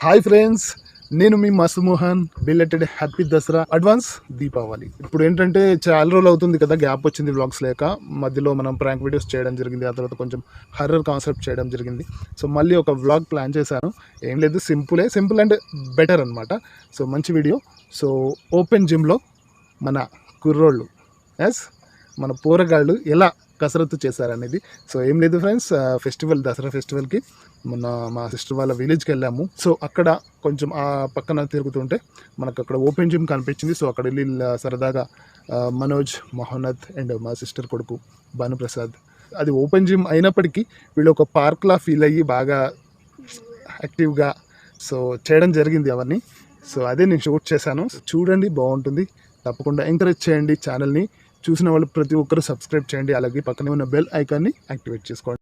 Hi friends, నేను మీ మస్తు Mohan. Belated happy Dasara, advance Deepavali. ఇప్పుడు ఏంటంటే చాలా రోజులు అవుతుంది కదా, గ్యాప్ వచ్చింది వ్లాగ్స్ లేక. మధ్యలో మనం ప్రాంక్ వీడియోస్ చేయడం జరిగింది, ఆ తర్వాత కొంచెం హర్రర్ కాన్సెప్ట్ చేయడం జరిగింది. సో మళ్ళీ ఒక వ్లాగ్ ప్లాన్ చేశాను. ఏం లేదు, సింపుల్ అండ్ బెటర్ అనమాట. సో మంచి వీడియో. సో ఓపెన్ జిమ్లో మన కుర్రోళ్ళు మన పోరగాళ్ళు ఎలా కసరత్తు చేశారనేది. సో ఏం లేదు ఫ్రెండ్స్, దసరా ఫెస్టివల్కి మొన్న మా సిస్టర్ వాళ్ళ విలేజ్కి వెళ్ళాము. సో అక్కడ కొంచెం ఆ పక్కన తిరుగుతుంటే మనకు అక్కడ ఓపెన్ జిమ్ కనిపించింది. సో అక్కడ వెళ్ళి సరదాగా మనోజ్, మహోన్నత్ అండ్ మా సిస్టర్ కొడుకు భానుప్రసాద్, అది ఓపెన్ జిమ్ అయినప్పటికీ వీళ్ళు ఒక పార్క్లా ఫీల్ అయ్యి బాగా యాక్టివ్గా సో చేయడం జరిగింది అవన్నీ. సో అదే నేను షూట్ చేశాను. చూడండి, బాగుంటుంది. తప్పకుండా ఎంకరేజ్ చేయండి ఛానల్ని. చూసిన వాళ్ళు ప్రతి ఒక్కరు సబ్స్క్రైబ్ చేయండి, అలాగే పక్కనే ఉన్న బెల్ ఐకాన్ని యాక్టివేట్ చేసుకోండి.